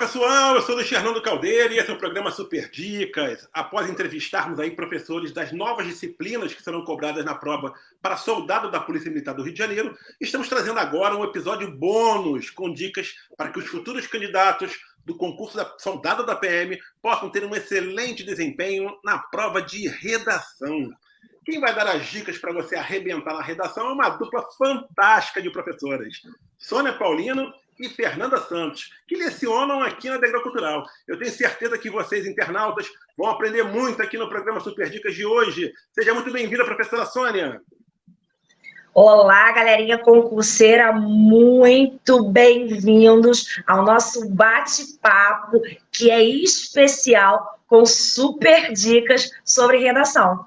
pessoal, eu sou o Luiz Fernando Caldeira e esse é o programa Super Dicas. Após entrevistarmos aí professores das novas disciplinas que serão cobradas na prova para soldado da Polícia Militar do Rio de Janeiro, estamos trazendo agora um episódio bônus com dicas para que os futuros candidatos do concurso da soldado da PM possam ter um excelente desempenho na prova de redação. Quem vai dar as dicas para você arrebentar na redação é uma dupla fantástica de professoras, Sônia Paulino e Fernanda Santos, que lecionam aqui na Degrau Cultural. Eu tenho certeza que vocês, internautas, vão aprender muito aqui no programa Super Dicas de hoje. Seja muito bem-vinda, professora Sônia. Olá, galerinha concurseira, muito bem-vindos ao nosso bate-papo, que é especial, com super dicas sobre redação.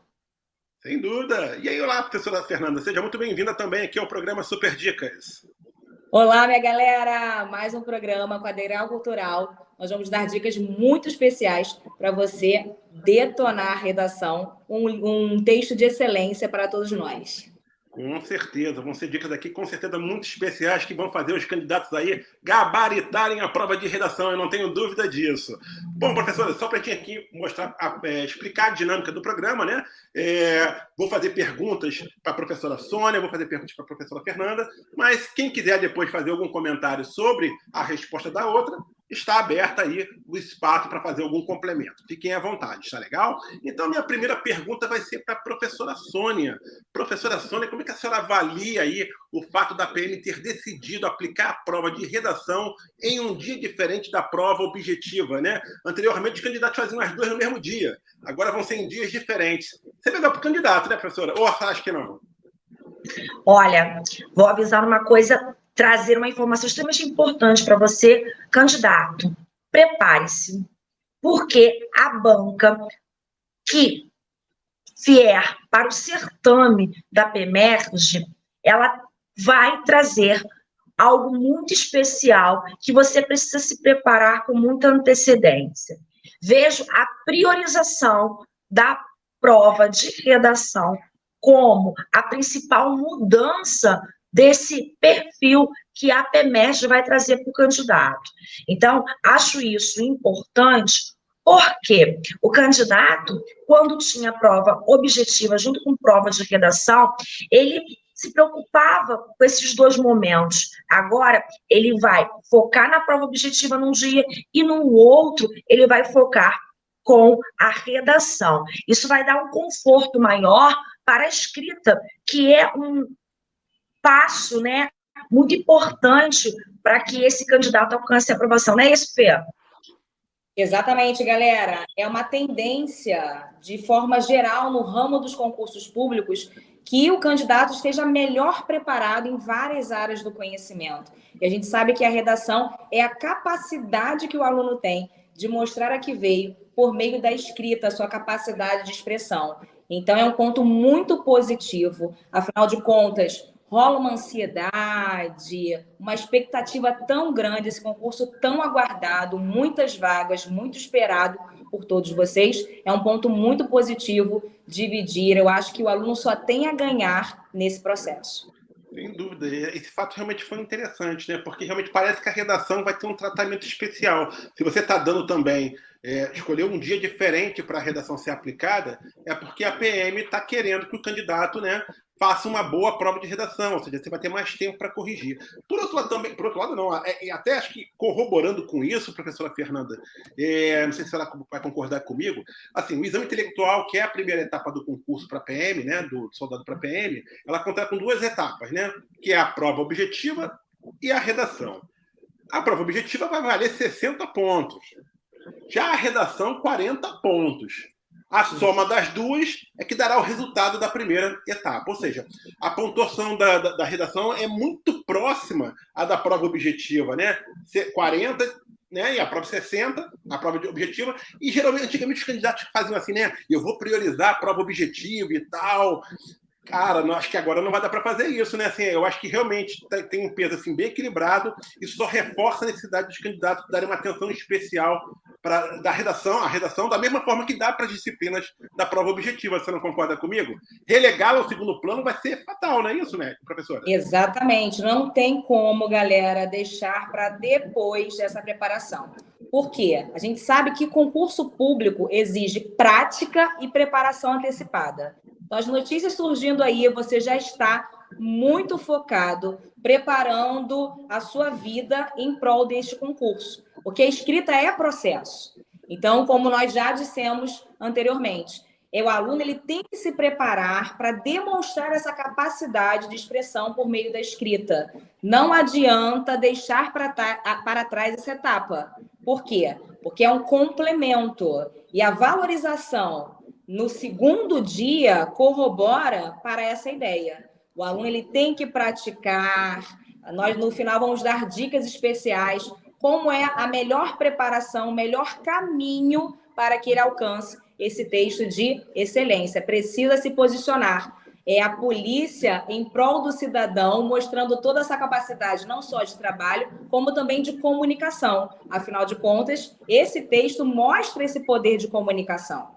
Sem dúvida. E aí, olá, professora Fernanda, seja muito bem-vinda também aqui ao programa Super Dicas. Olá, minha galera! Mais um programa com a Degrau Cultural. Nós vamos dar dicas muito especiais para você detonar a redação, um texto de excelência para todos nós. Com certeza, vão ser dicas aqui com certeza muito especiais que vão fazer os candidatos aí gabaritarem a prova de redação, eu não tenho dúvida disso. Bom, professora, só para a gente aqui mostrar, explicar a dinâmica do programa, né? Vou fazer perguntas para a professora Sônia, vou fazer perguntas para a professora Fernanda, mas quem quiser depois fazer algum comentário sobre a resposta da outra, está aberto aí o espaço para fazer algum complemento. Fiquem à vontade, está legal? Então, minha primeira pergunta vai ser para a professora Sônia. Professora Sônia, como é que a senhora avalia aí o fato da PM ter decidido aplicar a prova de redação em um dia diferente da prova objetiva, né? Anteriormente, os candidatos faziam as duas no mesmo dia. Agora vão ser em dias diferentes. Isso é melhor para o candidato, né, professora? Ou acho que não? Olha, vou avisar uma coisa, trazer uma informação extremamente importante para você, candidato. Prepare-se, porque a banca que vier para o certame da PEMERGE, ela vai trazer algo muito especial que você precisa se preparar com muita antecedência. Vejo a priorização da prova de redação como a principal mudança desse perfil que a PEMERGE vai trazer para o candidato. Então, acho isso importante, porque o candidato, quando tinha prova objetiva junto com prova de redação, ele se preocupava com esses dois momentos. Agora, ele vai focar na prova objetiva num dia e no outro ele vai focar com a redação. Isso vai dar um conforto maior para a escrita, que é um passo, né, muito importante para que esse candidato alcance a aprovação. Não é isso, Fê? Exatamente, galera. É uma tendência, de forma geral, no ramo dos concursos públicos, que o candidato esteja melhor preparado em várias áreas do conhecimento. E a gente sabe que a redação é a capacidade que o aluno tem de mostrar a que veio por meio da escrita, a sua capacidade de expressão. Então, é um ponto muito positivo. Afinal de contas, rola uma ansiedade, uma expectativa tão grande, esse concurso tão aguardado, muitas vagas, muito esperado por todos vocês. É um ponto muito positivo dividir. Eu acho que o aluno só tem a ganhar nesse processo. Sem dúvida. Esse fato realmente foi interessante, né? Porque realmente parece que a redação vai ter um tratamento especial. Se você está dando também, escolher um dia diferente para a redação ser aplicada, é porque a PM está querendo que o candidato, né, faça uma boa prova de redação, ou seja, você vai ter mais tempo para corrigir. Por outro lado, não, até acho que corroborando com isso, professora Fernanda, não sei se ela vai concordar comigo, assim, o exame intelectual, que é a primeira etapa do concurso para PM, né, do soldado para PM, ela conta com duas etapas, né, que é a prova objetiva e a redação. A prova objetiva vai valer 60 pontos. Já a redação, 40 pontos. A soma das duas é que dará o resultado da primeira etapa. Ou seja, a pontuação da redação é muito próxima à da prova objetiva, né? 40, né? E a prova 60, a prova objetiva. E geralmente, antigamente, os candidatos faziam assim, né? Eu vou priorizar a prova objetiva e tal. Cara, acho que agora não vai dar para fazer isso, né? Assim, eu acho que realmente tem um peso assim, bem equilibrado. Isso só reforça a necessidade dos candidatos darem uma atenção especial para a redação, da mesma forma que dá para as disciplinas da prova objetiva. Você não concorda comigo? Relegá-la ao segundo plano vai ser fatal, não é isso, né, professora? Exatamente. Não tem como, galera, deixar para depois dessa preparação. Por quê? A gente sabe que concurso público exige prática e preparação antecipada. Então, as notícias surgindo aí, você já está muito focado, preparando a sua vida em prol deste concurso. Porque a escrita é processo. Então, como nós já dissemos anteriormente, o aluno ele tem que se preparar para demonstrar essa capacidade de expressão por meio da escrita. Não adianta deixar para trás essa etapa. Por quê? Porque é um complemento. E a valorização no segundo dia corrobora para essa ideia. O aluno ele tem que praticar. Nós, no final, vamos dar dicas especiais como é a melhor preparação, o melhor caminho para que ele alcance esse texto de excelência. Precisa se posicionar. É a polícia em prol do cidadão, mostrando toda essa capacidade, não só de trabalho, como também de comunicação. Afinal de contas, esse texto mostra esse poder de comunicação.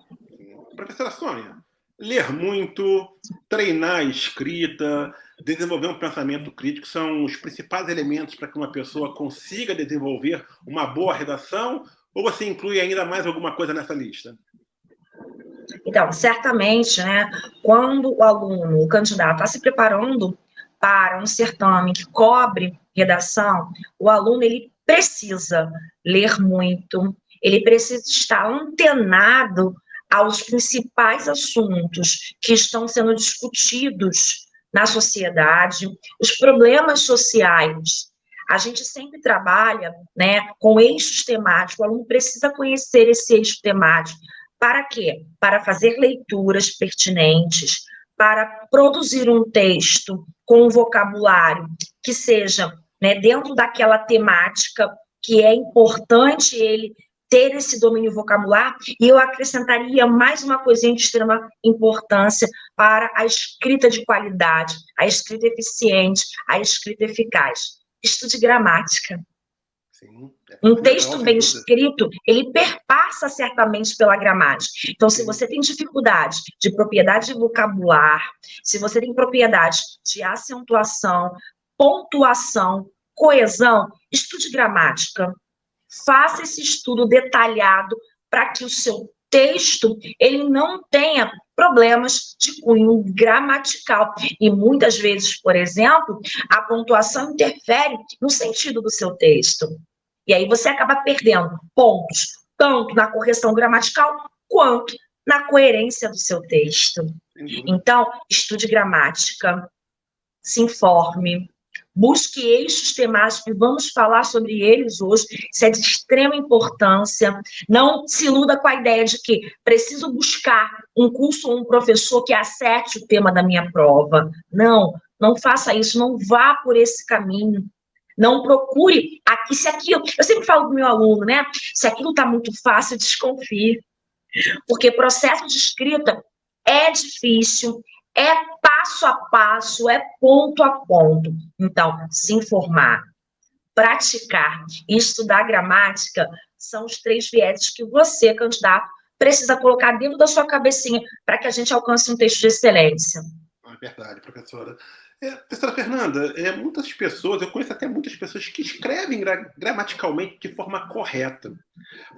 Professora Sônia, ler muito, treinar a escrita, desenvolver um pensamento crítico são os principais elementos para que uma pessoa consiga desenvolver uma boa redação? Ou você inclui ainda mais alguma coisa nessa lista? Então, certamente, né, quando o aluno, o candidato, está se preparando para um certame que cobre redação, o aluno ele precisa ler muito, ele precisa estar antenado aos principais assuntos que estão sendo discutidos na sociedade, os problemas sociais. A gente sempre trabalha, né, com eixos temáticos, o aluno precisa conhecer esse eixo temático. Para quê? Para fazer leituras pertinentes, para produzir um texto com um vocabulário que seja, né, dentro daquela temática que é importante ele ter esse domínio vocabular, e eu acrescentaria mais uma coisinha de extrema importância para a escrita de qualidade, a escrita eficiente, a escrita eficaz. Estude gramática. Sim, um texto bem escrito, ele perpassa certamente pela gramática. Então, se você tem dificuldade de propriedade vocabular, se você tem propriedade de acentuação, pontuação, coesão, estude gramática. Faça esse estudo detalhado para que o seu texto ele não tenha problemas de cunho gramatical. E muitas vezes, por exemplo, a pontuação interfere no sentido do seu texto. E aí você acaba perdendo pontos, tanto na correção gramatical, quanto na coerência do seu texto. Então, estude gramática, se informe, busque eixos temáticos, e vamos falar sobre eles hoje, isso é de extrema importância. Não se iluda com a ideia de que preciso buscar um curso ou um professor que acerte o tema da minha prova. Não, não faça isso, não vá por esse caminho. Não procure aqui, se aquilo... Eu sempre falo para o meu aluno, né? Se aquilo está muito fácil, desconfie. Porque processo de escrita é difícil, é passo a passo, é ponto a ponto. Então, se informar, praticar e estudar gramática são os 3 vieses que você, candidato, precisa colocar dentro da sua cabecinha para que a gente alcance um texto de excelência. É verdade, professora. Professora Fernanda, muitas pessoas, eu conheço até muitas pessoas que escrevem gramaticalmente de forma correta,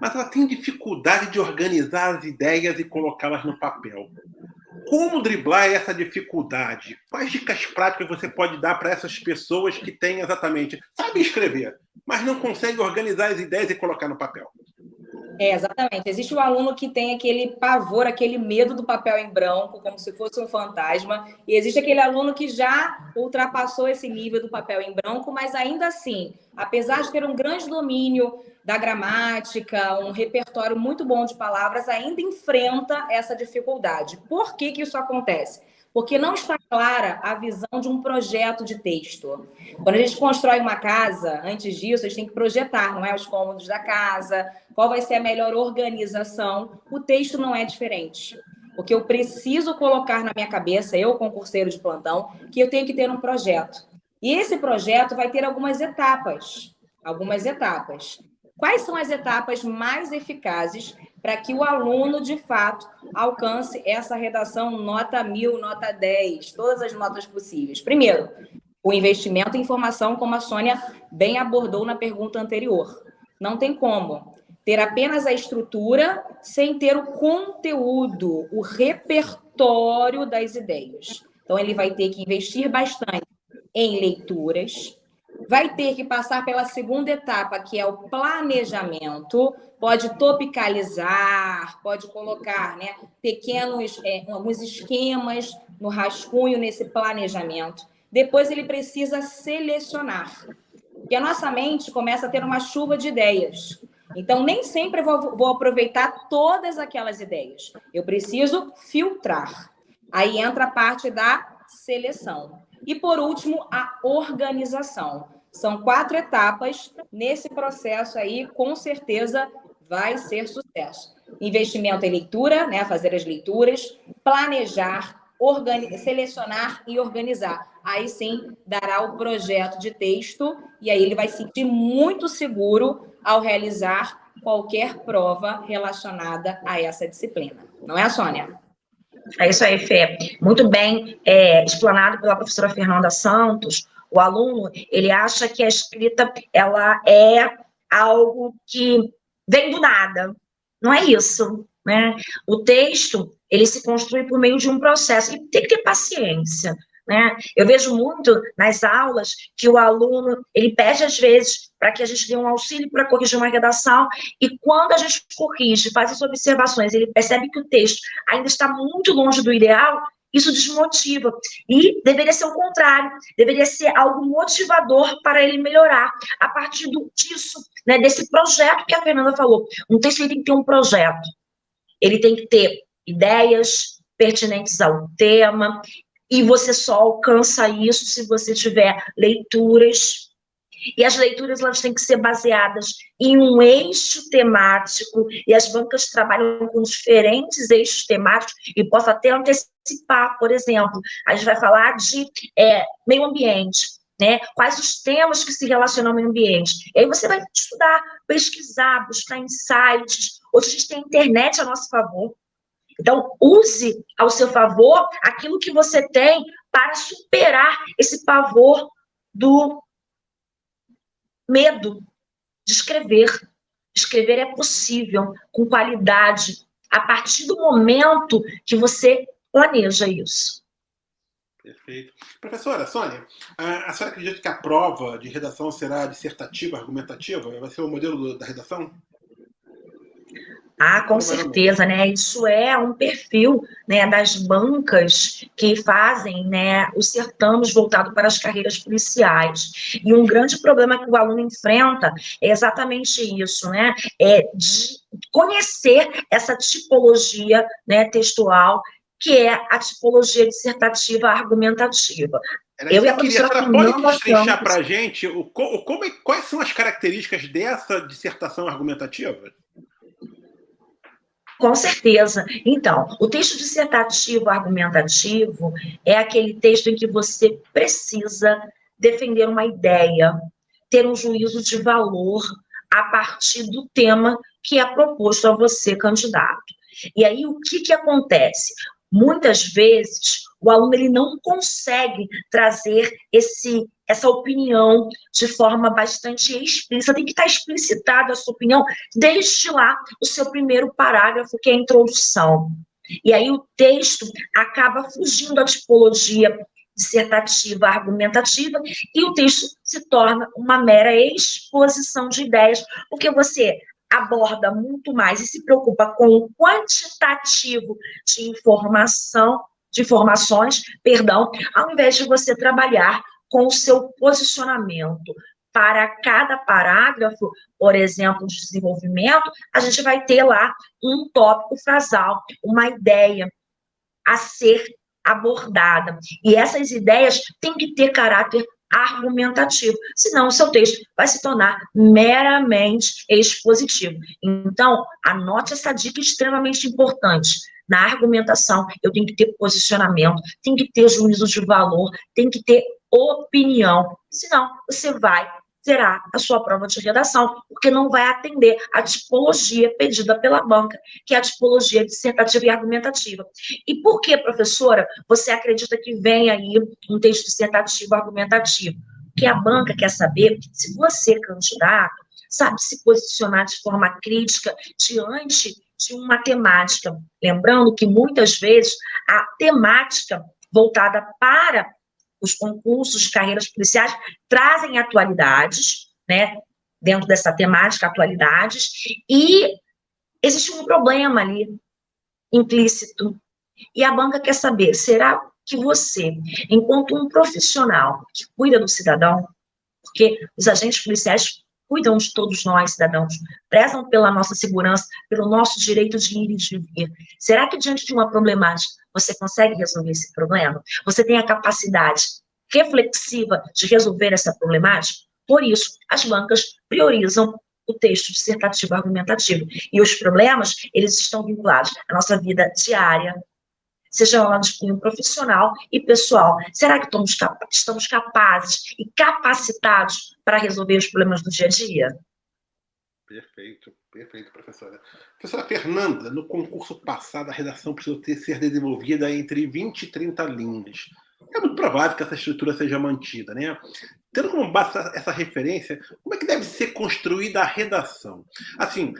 mas ela tem dificuldade de organizar as ideias e colocá-las no papel. Como driblar essa dificuldade? Quais dicas práticas você pode dar para essas pessoas que têm exatamente, sabem escrever, mas não conseguem organizar as ideias e colocar no papel? Exatamente. Existe um aluno que tem aquele pavor, aquele medo do papel em branco, como se fosse um fantasma. E existe aquele aluno que já ultrapassou esse nível do papel em branco, mas ainda assim, apesar de ter um grande domínio da gramática, um repertório muito bom de palavras, ainda enfrenta essa dificuldade. Por que isso acontece? Porque não está clara a visão de um projeto de texto. Quando a gente constrói uma casa, antes disso, a gente tem que projetar, não é? Os cômodos da casa, qual vai ser a melhor organização. O texto não é diferente. O que eu preciso colocar na minha cabeça, eu, concurseiro de plantão, que eu tenho que ter um projeto. E esse projeto vai ter algumas etapas. Algumas etapas. Quais são as etapas mais eficazes para que o aluno, de fato, alcance essa redação nota 1000, nota 10, todas as notas possíveis? Primeiro, o investimento em informação, como a Sônia bem abordou na pergunta anterior. Não tem como. ter apenas a estrutura sem ter o conteúdo, o repertório das ideias. Então, ele vai ter que investir bastante em leituras, vai ter que passar pela segunda etapa, que é o planejamento, pode topicalizar, pode colocar, né, pequenos, alguns esquemas no rascunho nesse planejamento. Depois ele precisa selecionar, porque a nossa mente começa a ter uma chuva de ideias. Então, nem sempre eu vou aproveitar todas aquelas ideias. Eu preciso filtrar. Aí entra a parte da seleção. E, por último, a organização. São 4 etapas. Nesse processo aí, com certeza, vai ser sucesso. Investimento em leitura, né? Fazer as leituras, planejar, selecionar e organizar. Aí sim, dará o projeto de texto e aí ele vai se sentir muito seguro ao realizar qualquer prova relacionada a essa disciplina. Não é, Sônia? É isso aí, Fê. Muito bem explanado pela professora Fernanda Santos. O aluno, ele acha que a escrita, ela é algo que vem do nada. Não é isso, né? O texto, ele se construi por meio de um processo. E tem que ter paciência, né? Eu vejo muito nas aulas que o aluno, ele pede às vezes para que a gente dê um auxílio para corrigir uma redação, e quando a gente corrige, faz as observações, ele percebe que o texto ainda está muito longe do ideal, isso desmotiva. E deveria ser o contrário, deveria ser algo motivador para ele melhorar. A partir disso, né, desse projeto que a Fernanda falou. Um texto ele tem que ter um projeto, ele tem que ter ideias pertinentes ao tema, e você só alcança isso se você tiver leituras. E as leituras, elas têm que ser baseadas em um eixo temático, e as bancas trabalham com diferentes eixos temáticos, e posso até antecipar, por exemplo, a gente vai falar de meio ambiente, né? Quais os temas que se relacionam ao meio ambiente. E aí você vai estudar, pesquisar, buscar insights. Hoje a gente tem a internet a nosso favor. Então, use ao seu favor aquilo que você tem para superar esse pavor do medo de escrever. Escrever é possível, com qualidade, a partir do momento que você planeja isso. Perfeito. Professora, Sônia, a senhora acredita que a prova de redação será dissertativa, argumentativa? Vai ser o modelo da redação? Ah, com certeza, né? Isso é um perfil, né, das bancas que fazem, né, os certames voltados para as carreiras policiais. E um grande problema que o aluno enfrenta é exatamente isso, né? É de conhecer essa tipologia, né, textual, que é a tipologia dissertativa argumentativa. Eu e a professora Fernanda pode destrinchar para a gente quais são as características dessa dissertação argumentativa? Com certeza. Então, o texto dissertativo argumentativo é aquele texto em que você precisa defender uma ideia, ter um juízo de valor a partir do tema que é proposto a você, candidato. E aí, o que acontece? Muitas vezes, o aluno ele não consegue trazer essa opinião de forma bastante explícita. Tem que estar explicitada a sua opinião desde lá, o seu primeiro parágrafo, que é a introdução. E aí o texto acaba fugindo da tipologia dissertativa, argumentativa, e o texto se torna uma mera exposição de ideias, porque você aborda muito mais e se preocupa com o quantitativo de informações, ao invés de você trabalhar com o seu posicionamento. Para cada parágrafo, por exemplo, de desenvolvimento, a gente vai ter lá um tópico frasal, uma ideia a ser abordada. E essas ideias têm que ter caráter argumentativo, senão o seu texto vai se tornar meramente expositivo. Então, anote essa dica extremamente importante. Na argumentação, eu tenho que ter posicionamento, tem que ter juízo de valor, tem que ter opinião, senão você vai zerar a sua prova de redação, porque não vai atender a tipologia pedida pela banca, que é a tipologia dissertativa e argumentativa. E por que, professora, você acredita que vem aí um texto dissertativo argumentativo? Porque a banca quer saber se você, candidato, sabe se posicionar de forma crítica diante de uma temática. Lembrando que, muitas vezes, a temática voltada para os concursos de carreiras policiais trazem atualidades, né, dentro dessa temática, atualidades, e existe um problema ali, implícito, e a banca quer saber, será que você, enquanto um profissional que cuida do cidadão, porque os agentes policiais cuidam de todos nós, cidadãos, prezam pela nossa segurança, pelo nosso direito de ir e de vir. Será que, diante de uma problemática, você consegue resolver esse problema? Você tem a capacidade reflexiva de resolver essa problemática? Por isso, as bancas priorizam o texto dissertativo argumentativo. E os problemas, eles estão vinculados à nossa vida diária, seja lá de cunho profissional e pessoal. Será que estamos capazes e capacitados para resolver os problemas do dia a dia? Perfeito, perfeito, professora. Professora Fernanda, no concurso passado, a redação precisou ser desenvolvida entre 20 e 30 linhas. É muito provável que essa estrutura seja mantida, né? Tendo como base essa referência, como é que deve ser construída a redação? Assim,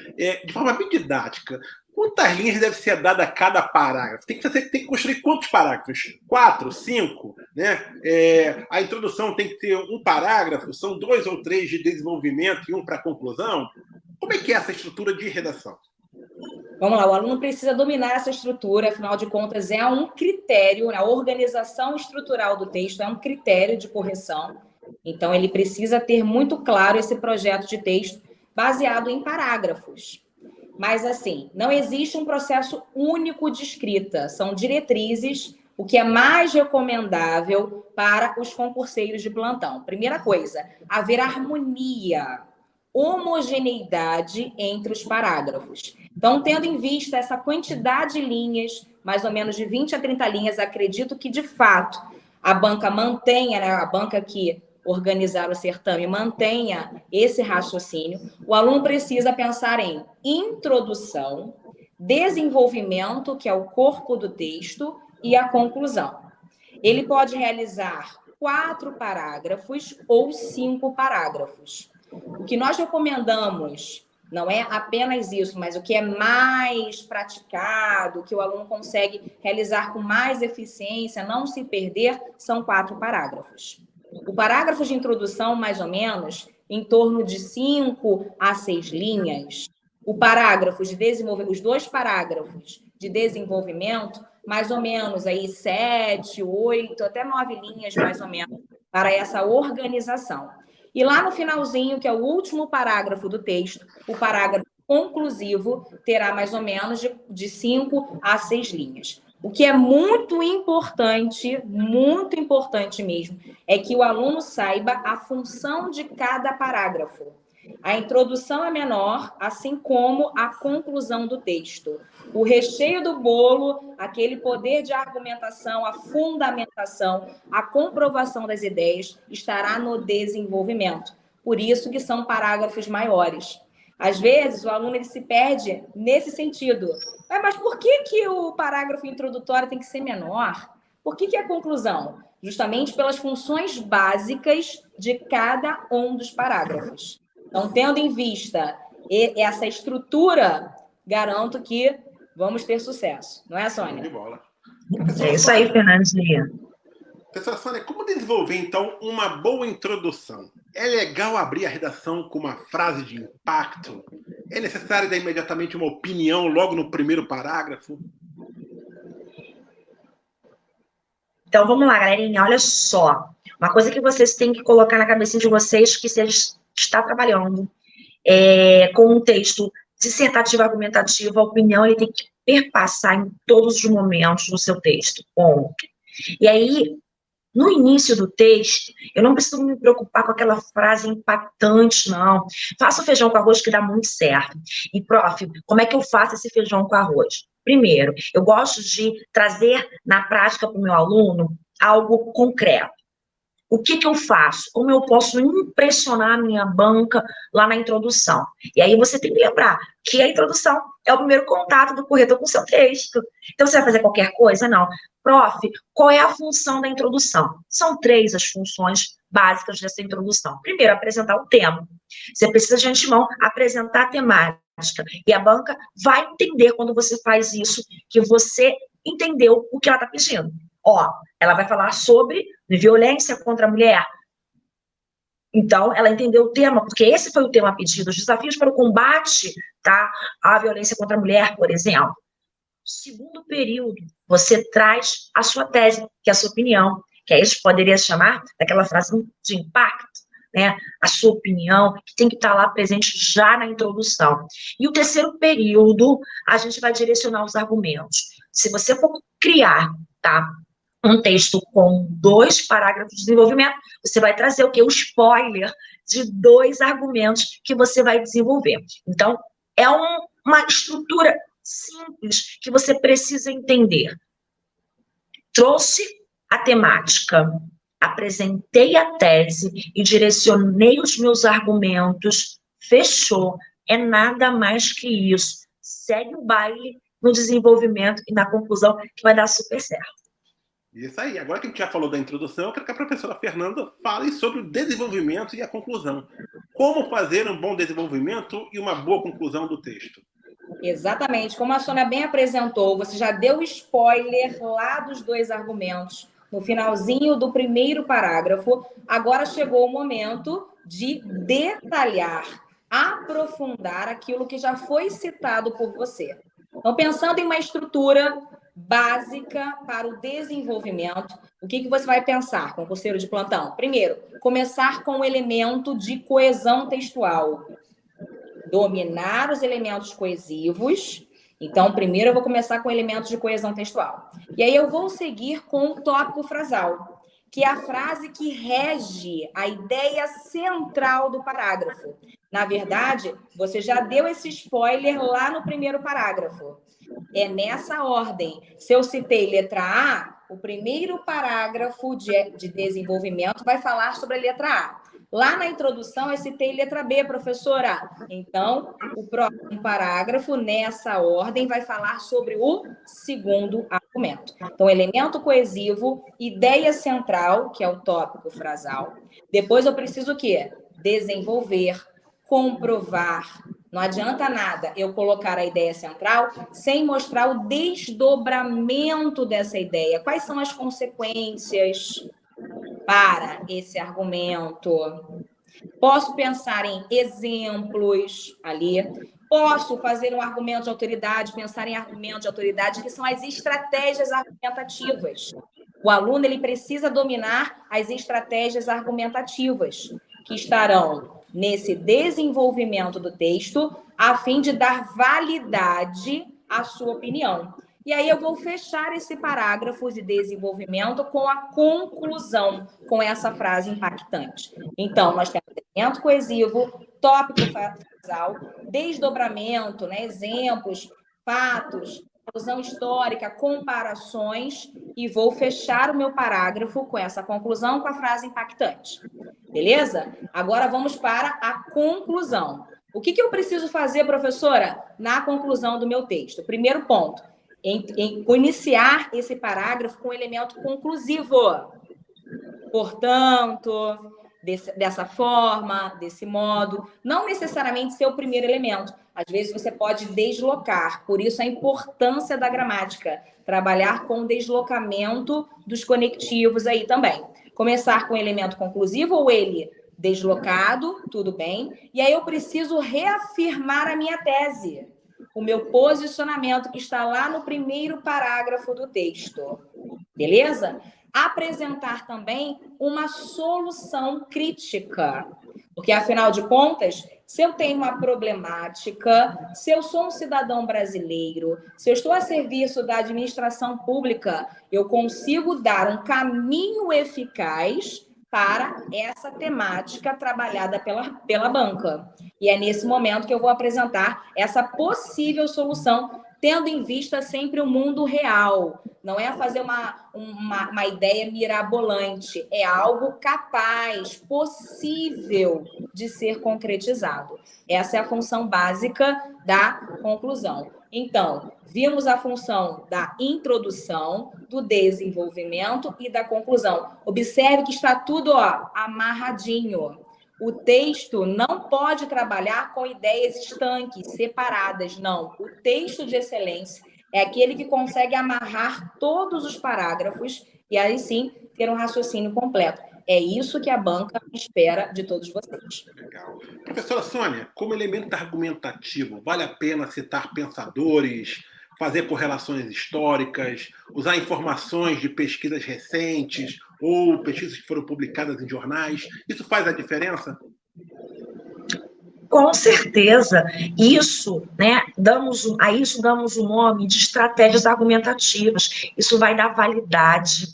de forma bem didática, quantas linhas deve ser dada a cada parágrafo? Tem que construir quantos parágrafos? 4, 5? Né? A introdução tem que ter um parágrafo? São 2 ou 3 de desenvolvimento e um para conclusão? Como é que é essa estrutura de redação? Vamos lá, o aluno precisa dominar essa estrutura, afinal de contas, é um critério, a organização estrutural do texto é um critério de correção. Então, ele precisa ter muito claro esse projeto de texto baseado em parágrafos. Mas, assim, não existe um processo único de escrita, são diretrizes, o que é mais recomendável para os concurseiros de plantão. Primeira coisa, haver harmonia, homogeneidade entre os parágrafos. Então, tendo em vista essa quantidade de linhas, mais ou menos de 20 a 30 linhas, acredito que, de fato, a banca mantenha, né, a banca que organizar o certame mantenha esse raciocínio. O aluno precisa pensar em introdução, desenvolvimento, que é o corpo do texto, e a conclusão. Ele pode realizar 4 parágrafos ou 5 parágrafos. O que nós recomendamos não é apenas isso, mas o que é mais praticado, que o aluno consegue realizar com mais eficiência, não se perder, são 4 parágrafos. O parágrafo de introdução, mais ou menos, em torno de 5 a 6 linhas. O parágrafo de desenvolvimento, os 2 parágrafos de desenvolvimento, mais ou menos aí 7, 8, até 9 linhas, mais ou menos, para essa organização. E lá no finalzinho, que é o último parágrafo do texto, o parágrafo conclusivo terá mais ou menos de 5 a 6 linhas. O que é muito importante mesmo, é que o aluno saiba a função de cada parágrafo. A introdução é menor, assim como a conclusão do texto. O recheio do bolo, aquele poder de argumentação, a fundamentação, a comprovação das ideias, estará no desenvolvimento. Por isso que são parágrafos maiores. Às vezes, o aluno ele se perde nesse sentido. Mas por que o parágrafo introdutório tem que ser menor? Por que a conclusão? Justamente pelas funções básicas de cada um dos parágrafos. Então, tendo em vista essa estrutura, garanto que vamos ter sucesso. Não é, Sônia? De bola. É isso aí, Fernandinha. Professora Sônia, como desenvolver, então, uma boa introdução? É legal abrir a redação com uma frase de impacto? É necessário dar imediatamente uma opinião logo no primeiro parágrafo? Então, vamos lá, galerinha. Olha só. Uma coisa que vocês têm que colocar na cabecinha de vocês, que se está trabalhando com um texto dissertativo argumentativo, a opinião ele tem que perpassar em todos os momentos do seu texto. Ponto. E aí, no início do texto, eu não preciso me preocupar com aquela frase impactante, não. Faça o feijão com arroz que dá muito certo. E, prof, como é que eu faço esse feijão com arroz? Primeiro, eu gosto de trazer na prática para o meu aluno algo concreto. O que eu faço? Como eu posso impressionar a minha banca lá na introdução? E aí você tem que lembrar que a introdução é o primeiro contato do corretor com o seu texto. Então, você vai fazer qualquer coisa? Não. Prof, qual é a função da introdução? São 3 as funções básicas dessa introdução. Primeiro, apresentar o tema. Você precisa, de antemão, apresentar a temática. E a banca vai entender, quando você faz isso, que você entendeu o que ela está pedindo. Ó, ela vai falar sobre violência contra a mulher. Então, ela entendeu o tema, porque esse foi o tema pedido, os desafios para o combate, tá, à violência contra a mulher, por exemplo. Segundo período, você traz a sua tese, que é a sua opinião, que aí a gente poderia chamar daquela frase de impacto, né? A sua opinião, que tem que estar lá presente já na introdução. E o terceiro período, a gente vai direcionar os argumentos. Se você for criar, tá, um texto com 2 parágrafos de desenvolvimento, você vai trazer o quê? O spoiler de 2 argumentos que você vai desenvolver. Então, é uma estrutura simples que você precisa entender. Trouxe a temática, apresentei a tese e direcionei os meus argumentos, fechou. É nada mais que isso. Segue o baile no desenvolvimento e na conclusão, que vai dar super certo. Isso aí. Agora que a gente já falou da introdução, eu quero que a professora Fernanda fale sobre o desenvolvimento e a conclusão. Como fazer um bom desenvolvimento e uma boa conclusão do texto? Exatamente. Como a Sônia bem apresentou, você já deu spoiler lá dos 2 argumentos, no finalzinho do primeiro parágrafo. Agora chegou o momento de detalhar, aprofundar aquilo que já foi citado por você. Então, pensando em uma estrutura básica para o desenvolvimento, o que você vai pensar, concurseiro de plantão? Primeiro, começar com o elemento de coesão textual. Dominar os elementos coesivos. Então, primeiro eu vou começar com elementos de coesão textual. E aí eu vou seguir com o tópico frasal, que é a frase que rege a ideia central do parágrafo. Na verdade, você já deu esse spoiler lá no primeiro parágrafo. É nessa ordem. Se eu citei letra A, o primeiro parágrafo de desenvolvimento vai falar sobre a letra A. Lá na introdução, eu citei letra B, professora. Então, o próximo parágrafo, nessa ordem, vai falar sobre o segundo argumento. Então, elemento coesivo, ideia central, que é o tópico frasal. Depois, eu preciso o quê? Desenvolver, comprovar. Não adianta nada eu colocar a ideia central sem mostrar o desdobramento dessa ideia. Quais são as consequências para esse argumento? Posso pensar em exemplos ali. Posso fazer um argumento de autoridade, pensar em argumento de autoridade, que são as estratégias argumentativas. O aluno ele precisa dominar as estratégias argumentativas, que estarão nesse desenvolvimento do texto, a fim de dar validade à sua opinião. E aí eu vou fechar esse parágrafo de desenvolvimento com a conclusão, com essa frase impactante. Então, nós temos elemento coesivo, tópico frasal, desdobramento, né, exemplos, fatos, alusão histórica, comparações, e vou fechar o meu parágrafo com essa conclusão, com a frase impactante. Beleza? Agora vamos para a conclusão. O que eu preciso fazer, professora, na conclusão do meu texto? Primeiro ponto, iniciar esse parágrafo com um elemento conclusivo. Portanto, dessa forma, desse modo, não necessariamente ser o primeiro elemento. Às vezes você pode deslocar, por isso a importância da gramática, trabalhar com o deslocamento dos conectivos aí também. Começar com o elemento conclusivo ou ele deslocado, tudo bem, e aí eu preciso reafirmar a minha tese, o meu posicionamento que está lá no primeiro parágrafo do texto, beleza? Apresentar também uma solução crítica, porque, afinal de contas, se eu tenho uma problemática, se eu sou um cidadão brasileiro, se eu estou a serviço da administração pública, eu consigo dar um caminho eficaz para essa temática trabalhada pela banca. E é nesse momento que eu vou apresentar essa possível solução tendo em vista sempre o mundo real. Não é fazer uma ideia mirabolante, é algo capaz, possível de ser concretizado. Essa é a função básica da conclusão. Então, vimos a função da introdução, do desenvolvimento e da conclusão. Observe que está tudo amarradinho. O texto não pode trabalhar com ideias estanques, separadas, não. O texto de excelência é aquele que consegue amarrar todos os parágrafos e aí sim ter um raciocínio completo. É isso que a banca espera de todos vocês. Legal. Professora Sônia, como elemento argumentativo, vale a pena citar pensadores, fazer correlações históricas, usar informações de pesquisas recentes ou pesquisas que foram publicadas em jornais? Isso faz a diferença? Com certeza, isso, né, a isso damos o nome de estratégias argumentativas. Isso vai dar validade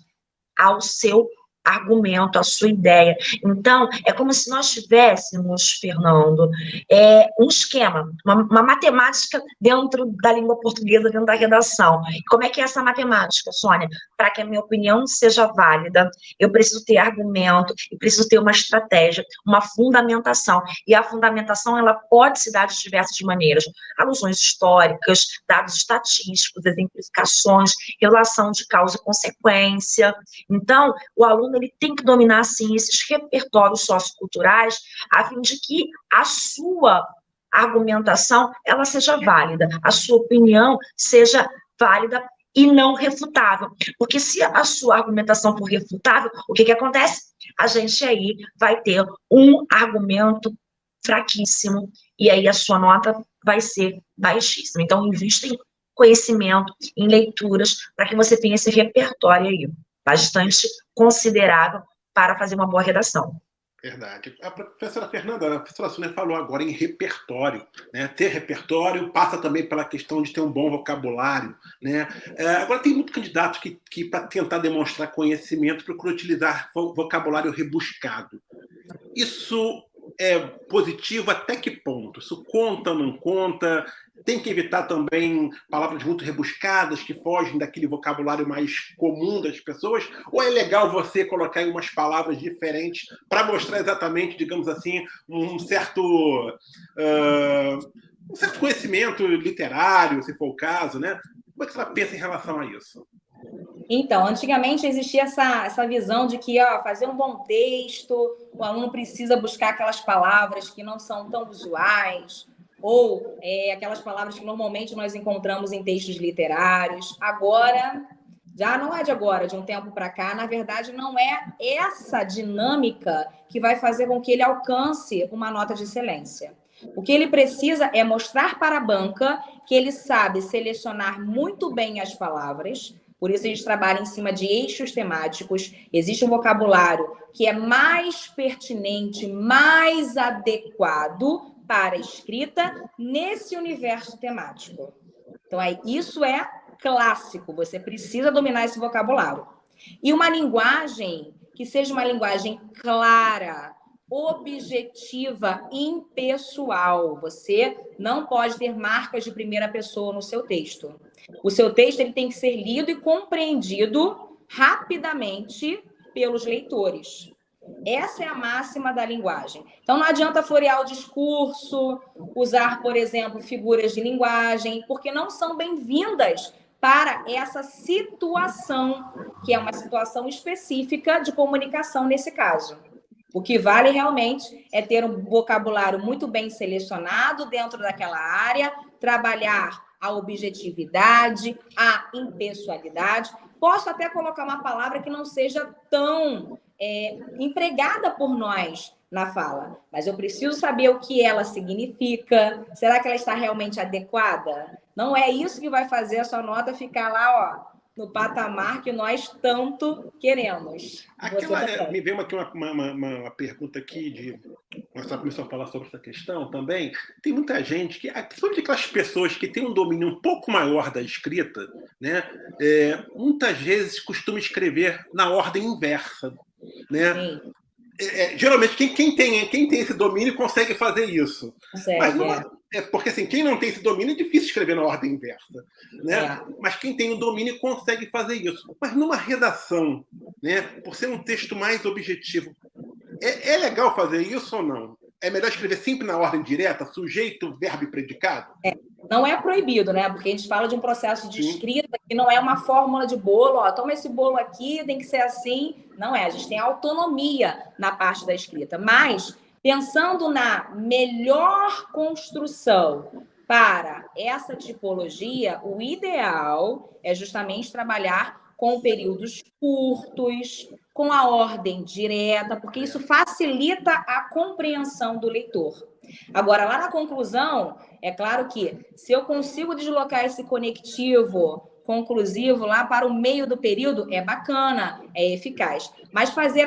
ao seu argumento, à sua ideia. Então, é como se nós tivéssemos, Fernando, um esquema, uma matemática dentro da língua portuguesa, dentro da redação. Como é que é essa matemática, Sônia? Para que a minha opinião seja válida, eu preciso ter argumento, eu preciso ter uma estratégia, uma fundamentação. E a fundamentação, ela pode se dar de diversas maneiras. Alusões históricas, dados estatísticos, exemplificações, relação de causa e consequência. Então, o aluno ele tem que dominar, assim, esses repertórios socioculturais, a fim de que a sua argumentação, ela seja válida, a sua opinião seja válida e não refutável. Porque se a sua argumentação for refutável, o que acontece? A gente aí vai ter um argumento fraquíssimo, e aí a sua nota vai ser baixíssima. Então, invista em conhecimento, em leituras, para que você tenha esse repertório aí, bastante considerável para fazer uma boa redação. Verdade. A professora Fernanda, a professora Sônia falou agora em repertório, né? Ter repertório passa também pela questão de ter um bom vocabulário, né? Agora, tem muito candidato que para tentar demonstrar conhecimento, procura utilizar vocabulário rebuscado. Isso é positivo até que ponto? Isso conta ou não conta? Tem que evitar também palavras muito rebuscadas que fogem daquele vocabulário mais comum das pessoas? Ou é legal você colocar em umas palavras diferentes para mostrar exatamente, digamos assim, um certo conhecimento literário, se for o caso, né? Como é que você pensa em relação a isso? Então, antigamente existia essa visão de que fazer um bom texto, o aluno precisa buscar aquelas palavras que não são tão usuais, ou aquelas palavras que normalmente nós encontramos em textos literários. Agora, já não é de agora, de um tempo para cá, na verdade, não é essa dinâmica que vai fazer com que ele alcance uma nota de excelência. O que ele precisa é mostrar para a banca que ele sabe selecionar muito bem as palavras. Por isso, a gente trabalha em cima de eixos temáticos. Existe um vocabulário que é mais pertinente, mais adequado para a escrita nesse universo temático. Então, isso é clássico. Você precisa dominar esse vocabulário. E uma linguagem que seja uma linguagem clara, objetiva, impessoal. Você não pode ter marcas de primeira pessoa no seu texto. O seu texto ele tem que ser lido e compreendido rapidamente pelos leitores. Essa é a máxima da linguagem. Então, não adianta florear o discurso, usar, por exemplo, figuras de linguagem, porque não são bem-vindas para essa situação, que é uma situação específica de comunicação nesse caso. O que vale realmente é ter um vocabulário muito bem selecionado dentro daquela área, trabalhar a objetividade, a impessoalidade. Posso até colocar uma palavra que não seja tão empregada por nós na fala, mas eu preciso saber o que ela significa. Será que ela está realmente adequada? Não é isso que vai fazer a sua nota ficar lá, no patamar que nós tanto queremos. Me veio aqui uma pergunta aqui nós só começamos a falar sobre essa questão também. Tem muita gente principalmente aquelas pessoas que têm um domínio um pouco maior da escrita, né? Muitas vezes costumam escrever na ordem inversa, né? Geralmente quem tem esse domínio consegue fazer isso. Consegue, mas Porque assim, quem não tem esse domínio é difícil escrever na ordem inversa, né? É. Mas quem tem o domínio consegue fazer isso. Mas numa redação, né, por ser um texto mais objetivo, é legal fazer isso ou não? É melhor escrever sempre na ordem direta, sujeito, verbo e predicado? Não é proibido, né? Porque a gente fala de um processo de Sim. escrita que não é uma fórmula de bolo, ó, toma esse bolo aqui, tem que ser assim. Não é, a gente tem autonomia na parte da escrita. Mas, pensando na melhor construção para essa tipologia, o ideal é justamente trabalhar com períodos curtos, com a ordem direta, porque isso facilita a compreensão do leitor. Agora, lá na conclusão, é claro que se eu consigo deslocar esse conectivo conclusivo lá para o meio do período, é bacana, é eficaz. Mas fazer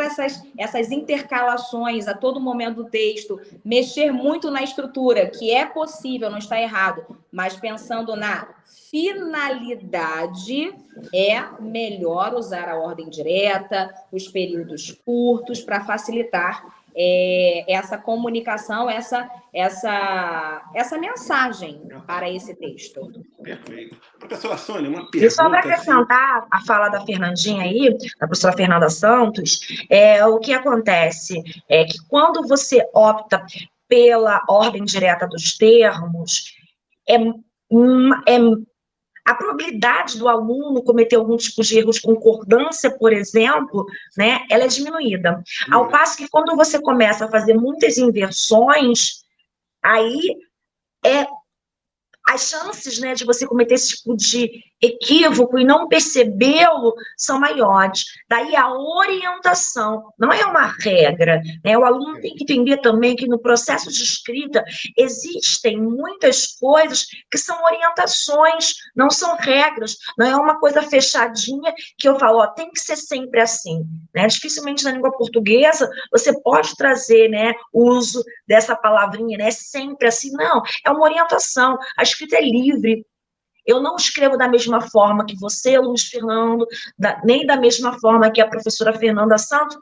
essas intercalações a todo momento do texto, mexer muito na estrutura, que é possível, não está errado, mas pensando na finalidade, é melhor usar a ordem direta, os períodos curtos, para facilitar essa comunicação, essa mensagem para esse texto. Perfeito. Professora Sônia, uma pergunta... E só para acrescentar a fala da Fernandinha aí, da professora Fernanda Santos, o que acontece é que quando você opta pela ordem direta dos termos, a probabilidade do aluno cometer algum tipo de erro de concordância, por exemplo, né, ela é diminuída. Ao passo que quando você começa a fazer muitas inversões, aí as chances, né, de você cometer esse tipo de equívoco e não percebê-lo são maiores. Daí a orientação, não é uma regra, né? O aluno tem que entender também que no processo de escrita existem muitas coisas que são orientações, não são regras, não é uma coisa fechadinha que eu falo, ó, tem que ser sempre assim, né? Dificilmente na língua portuguesa você pode trazer, né, o uso dessa palavrinha, né, sempre assim, não, é uma orientação, a escrita é livre. Eu não escrevo da mesma forma que você, Luiz Fernando, nem da mesma forma que a professora Fernanda Santos,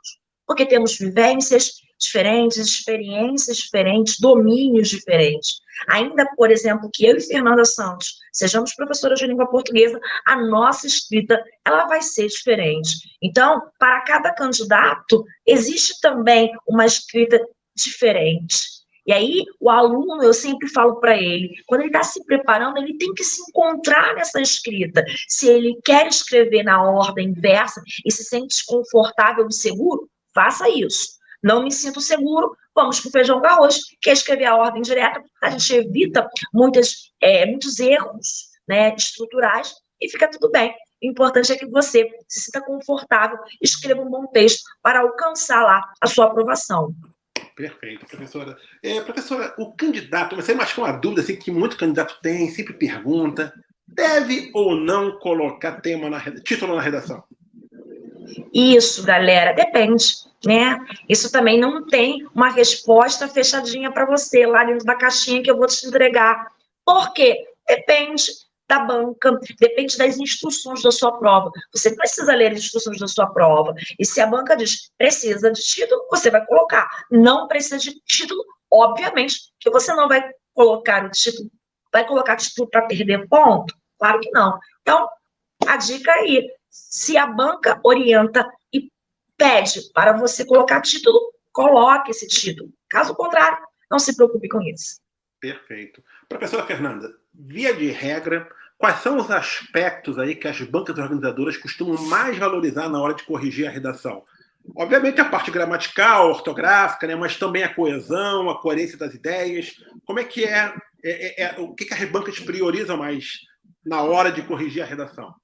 porque temos vivências diferentes, experiências diferentes, domínios diferentes. Ainda, por exemplo, que eu e Fernanda Santos sejamos professoras de língua portuguesa, a nossa escrita ela vai ser diferente. Então, para cada candidato, existe também uma escrita diferente. E aí, o aluno, eu sempre falo para ele, quando ele está se preparando, ele tem que se encontrar nessa escrita. Se ele quer escrever na ordem inversa e se sente desconfortável e seguro, faça isso. Não me sinto seguro, vamos para o feijão com arroz, que é escrever a ordem direta, a gente evita muitos erros, né, estruturais e fica tudo bem. O importante é que você se sinta confortável e escreva um bom texto para alcançar lá a sua aprovação. Perfeito, professora. Professora, o candidato, você acha que é uma dúvida assim, que muito candidato tem, sempre pergunta, deve ou não colocar título na redação? Isso, galera, depende, né? Isso também não tem uma resposta fechadinha para você lá dentro da caixinha que eu vou te entregar. Por quê? Depende da banca, depende das instruções da sua prova. Você precisa ler as instruções da sua prova. E se a banca diz precisa de título, você vai colocar. Não precisa de título, obviamente, que você não vai colocar o título. Vai colocar título para perder ponto? Claro que não. Então, a dica aí, se a banca orienta e pede para você colocar título, coloque esse título. Caso contrário, não se preocupe com isso. Perfeito. Professora Fernanda, via de regra, quais são os aspectos aí que as bancas organizadoras costumam mais valorizar na hora de corrigir a redação? Obviamente a parte gramatical, ortográfica, né, mas também a coesão, a coerência das ideias. Como é que o que as bancas priorizam mais na hora de corrigir a redação?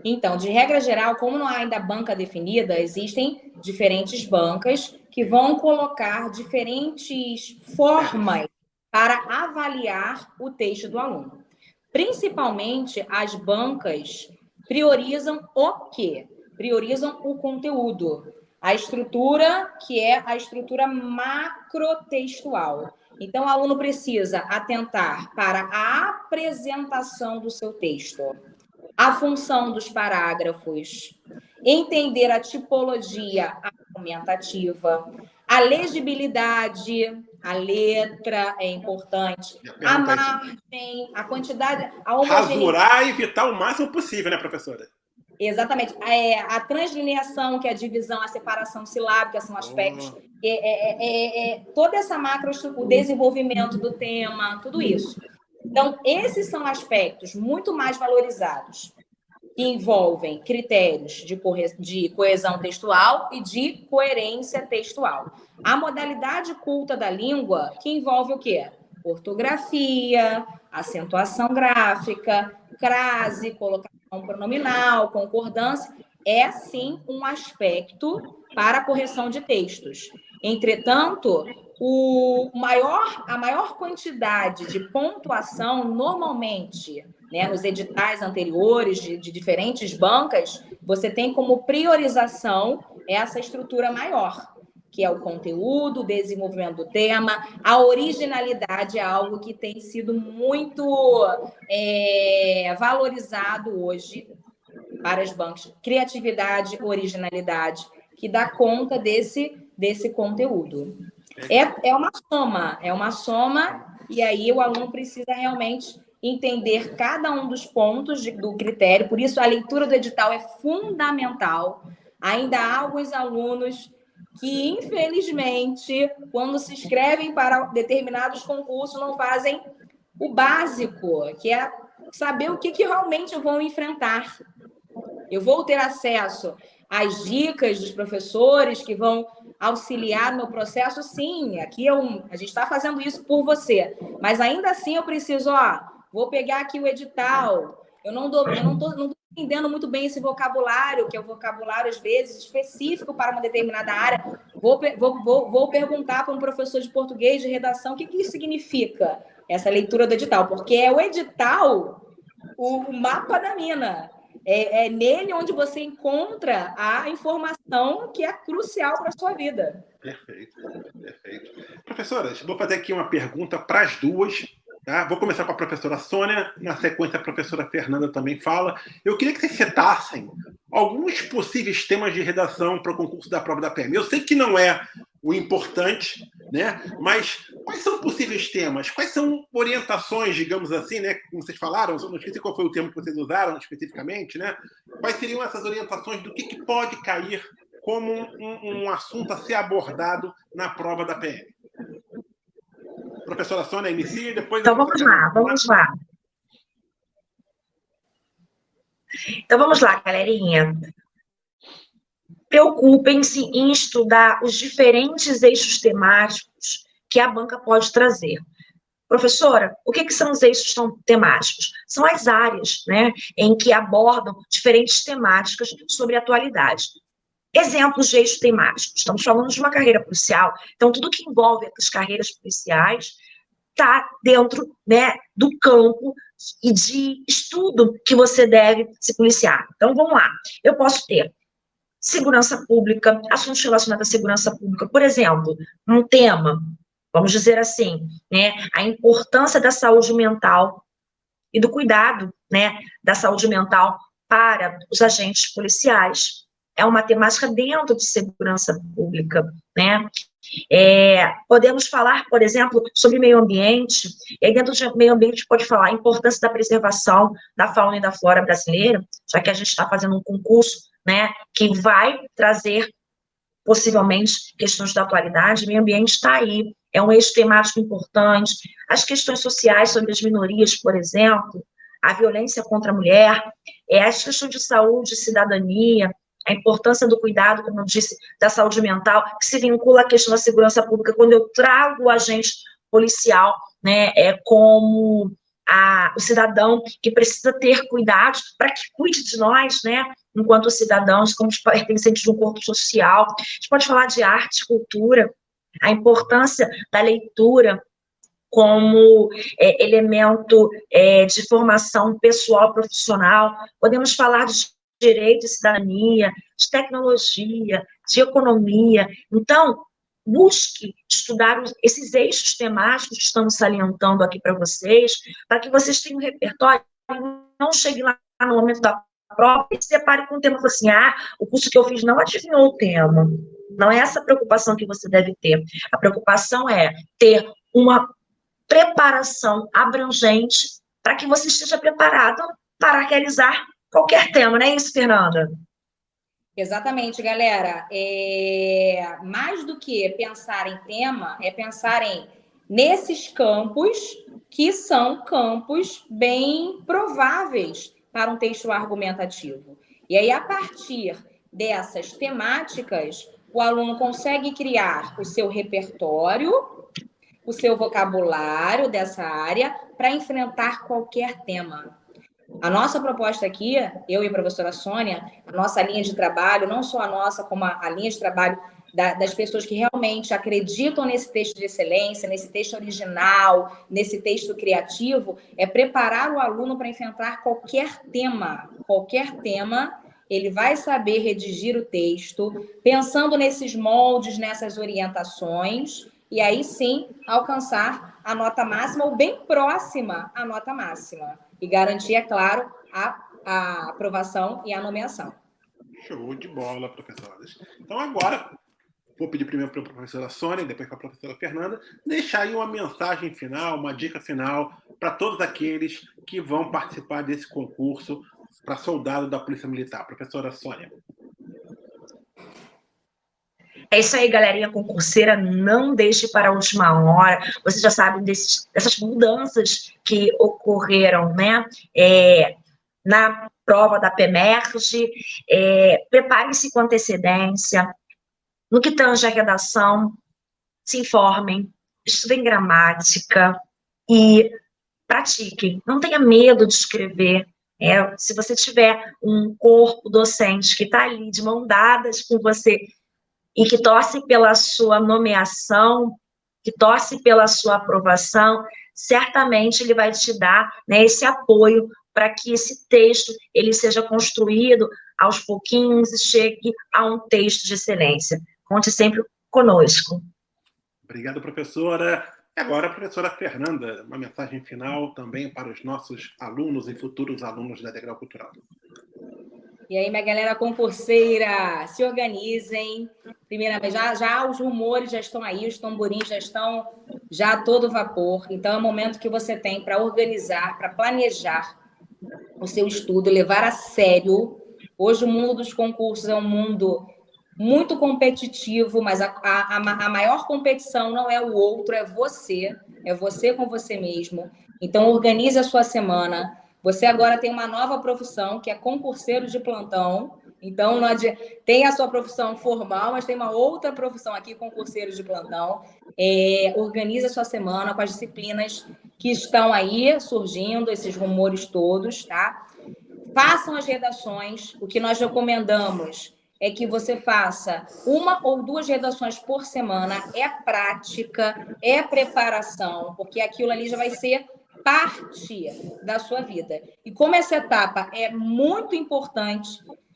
Então, de regra geral, como não há ainda banca definida, existem diferentes bancas que vão colocar diferentes formas para avaliar o texto do aluno. Principalmente, as bancas priorizam o quê? Priorizam o conteúdo, a estrutura, que é a estrutura macrotextual. Então, o aluno precisa atentar para a apresentação do seu texto, a função dos parágrafos, entender a tipologia argumentativa, a legibilidade A letra é importante, a margem, a quantidade, a homogeneidade. Rasurar e evitar o máximo possível, né, professora? Exatamente. A translineação, que é a divisão, a separação silábica, são aspectos. Toda essa macroestrutura, o desenvolvimento do tema, tudo isso. Então, esses são aspectos muito mais valorizados, que envolvem critérios de coesão textual e de coerência textual. A modalidade culta da língua, que envolve o quê? Ortografia, acentuação gráfica, crase, colocação pronominal, concordância, é sim um aspecto para a correção de textos. Entretanto, a maior quantidade de pontuação, normalmente, né, nos editais anteriores de diferentes bancas, você tem como priorização essa estrutura maior, que é o conteúdo, o desenvolvimento do tema, a originalidade é algo que tem sido muito valorizado hoje para as bancas. Criatividade, originalidade, que dá conta desse conteúdo. É uma soma, e aí o aluno precisa realmente entender cada um dos pontos do critério, por isso a leitura do edital é fundamental. Ainda há alguns alunos que, infelizmente, quando se inscrevem para determinados concursos, não fazem o básico, que é saber o que realmente vão enfrentar. Eu vou ter acesso às dicas dos professores que vão auxiliar no meu processo? Sim, aqui a gente está fazendo isso por você. Mas ainda assim eu preciso, vou pegar aqui o edital. Eu não estou entendendo muito bem esse vocabulário, que é o vocabulário, às vezes, específico para uma determinada área. Vou perguntar para um professor de português, de redação, o que isso significa, essa leitura do edital. Porque é o edital, o mapa da mina. É nele onde você encontra a informação que é crucial para a sua vida. Perfeito. Professoras, vou fazer aqui uma pergunta para as duas. Tá? Vou começar com a professora Sônia, na sequência a professora Fernanda também fala. Eu queria que vocês citassem alguns possíveis temas de redação para o concurso da prova da PM. Eu sei que não é o importante, né? Mas quais são possíveis temas? Quais são orientações, digamos assim, né? Como vocês falaram, não esqueci qual foi o termo que vocês usaram especificamente, né? Quais seriam essas orientações do que pode cair como um assunto a ser abordado na prova da PM? Professora Sônia, inicia e depois... Então, vamos lá. Então, vamos lá, galerinha. Preocupem-se em estudar os diferentes eixos temáticos que a banca pode trazer. Professora, o que são os eixos temáticos? São as áreas, né, em que abordam diferentes temáticas sobre a atualidade. Exemplos de eixos temáticos. Estamos falando de uma carreira policial, então tudo que envolve as carreiras policiais está dentro, né, do campo e de estudo que você deve se policiar. Então, vamos lá. Eu posso ter segurança pública, assuntos relacionados à segurança pública. Por exemplo, um tema, vamos dizer assim, né, a importância da saúde mental e do cuidado, né, da saúde mental para os agentes policiais. É uma temática dentro de segurança pública, né? Podemos falar, por exemplo, sobre meio ambiente, e aí dentro do meio ambiente pode falar a importância da preservação da fauna e da flora brasileira, já que a gente está fazendo um concurso, né, que vai trazer, possivelmente, questões da atualidade. Meio ambiente está aí, é um eixo temático importante. As questões sociais sobre as minorias, por exemplo, a violência contra a mulher, as questões de saúde, cidadania, a importância do cuidado, como eu disse, da saúde mental, que se vincula à questão da segurança pública, quando eu trago o agente policial, né, como o cidadão que precisa ter cuidado para que cuide de nós, né, enquanto cidadãos, como pertencentes de um corpo social. A gente pode falar de arte, cultura, a importância da leitura como elemento de formação pessoal, profissional. Podemos falar de direito e cidadania, de tecnologia, de economia. Então, busque estudar esses eixos temáticos que estamos salientando aqui para vocês, para que vocês tenham um repertório, não chegue lá no momento da prova e se depare com o tema e fale assim, o curso que eu fiz não adivinhou o tema. Não é essa a preocupação que você deve ter. A preocupação é ter uma preparação abrangente para que você esteja preparado para realizar qualquer tema, não é isso, Fernanda? Exatamente, galera. Mais do que pensar em tema, é pensar nesses campos que são campos bem prováveis para um texto argumentativo. E aí, a partir dessas temáticas, o aluno consegue criar o seu repertório, o seu vocabulário dessa área para enfrentar qualquer tema. A nossa proposta aqui, eu e a professora Sônia, a nossa linha de trabalho, não só a nossa, como a linha de trabalho das pessoas que realmente acreditam nesse texto de excelência, nesse texto original, nesse texto criativo, é preparar o aluno para enfrentar qualquer tema. Qualquer tema, ele vai saber redigir o texto, pensando nesses moldes, nessas orientações, e aí sim alcançar a nota máxima ou bem próxima à nota máxima. E garantir, é claro, a aprovação e a nomeação. Show de bola, professoras. Então, agora, vou pedir primeiro para a professora Sônia, depois para a professora Fernanda, deixar aí uma mensagem final, uma dica final para todos aqueles que vão participar desse concurso para soldado da Polícia Militar. Professora Sônia. É isso aí, galerinha concurseira, não deixe para a última hora. Vocês já sabem dessas mudanças que ocorreram, né? Na prova da PEMERGE, preparem-se com antecedência. No que tange a redação, se informem, estudem gramática e pratiquem. Não tenha medo de escrever. Se você tiver um corpo docente que está ali de mão dadas com você e que torce pela sua nomeação, que torce pela sua aprovação, certamente ele vai te dar, né, esse apoio para que esse texto ele seja construído aos pouquinhos e chegue a um texto de excelência. Conte sempre conosco. Obrigado, professora. E agora, a professora Fernanda, uma mensagem final também para os nossos alunos e futuros alunos da Degrau Cultural. E aí, minha galera concurseira, se organizem. Primeiramente, já os rumores já estão aí, os tamborins já estão já a todo vapor. Então, é o momento que você tem para organizar, para planejar o seu estudo, levar a sério. Hoje, o mundo dos concursos é um mundo muito competitivo, mas a maior competição não é o outro, é você com você mesmo. Então, organize a sua semana. Você agora tem uma nova profissão, que é concurseiro de plantão. Então, tem a sua profissão formal, mas tem uma outra profissão aqui, concurseiro de plantão. Organize a sua semana com as disciplinas que estão aí surgindo, esses rumores todos, tá? Façam as redações. O que nós recomendamos é que você faça 1 ou 2 redações por semana. É prática, é preparação, porque aquilo ali já vai ser parte da sua vida. E como essa etapa é muito importante,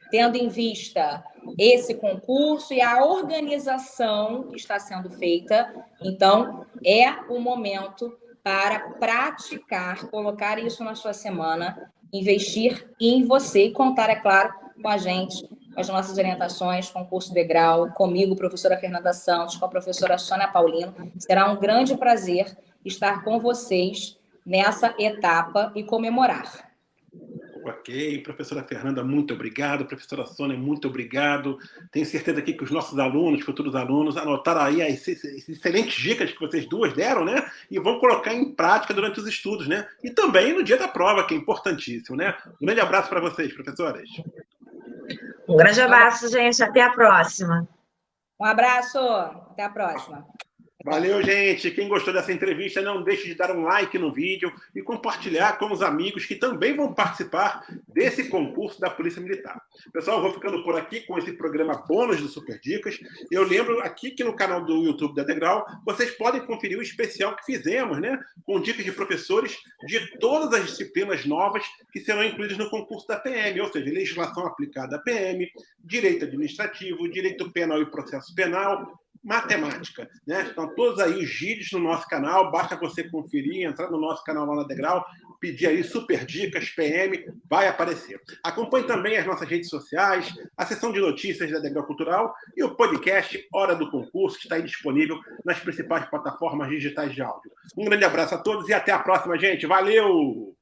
tendo em vista esse concurso e a organização que está sendo feita, então é o momento para praticar, colocar isso na sua semana, investir em você e contar, é claro, com a gente, com as nossas orientações, concurso Degrau, comigo, professora Fernanda Santos, com a professora Sônia Paulino. Será um grande prazer estar com vocês nessa etapa e comemorar. Ok, professora Fernanda, muito obrigado. Professora Sônia, muito obrigado. Tenho certeza aqui que os nossos alunos, futuros alunos, anotaram aí as excelentes dicas que vocês duas deram, né? E vão colocar em prática durante os estudos, né? E também no dia da prova, que é importantíssimo, né? Um grande abraço para vocês, professoras. Um grande abraço, gente. Até a próxima. Um abraço. Até a próxima. Valeu, gente. Quem gostou dessa entrevista, não deixe de dar um like no vídeo e compartilhar com os amigos que também vão participar desse concurso da Polícia Militar. Pessoal, eu vou ficando por aqui com esse programa bônus do Super Dicas. Eu lembro aqui que no canal do YouTube da Degrau, vocês podem conferir o especial que fizemos, né? Com dicas de professores de todas as disciplinas novas que serão incluídas no concurso da PM, ou seja, legislação aplicada à PM, direito administrativo, direito penal e processo penal, matemática, né? Estão todos aí os vídeos no nosso canal, basta você conferir, entrar no nosso canal lá na Degrau, pedir aí Super Dicas PM, vai aparecer. Acompanhe também as nossas redes sociais, a seção de notícias da Degrau Cultural e o podcast Hora do Concurso, que está aí disponível nas principais plataformas digitais de áudio. Um grande abraço a todos e até a próxima, gente. Valeu!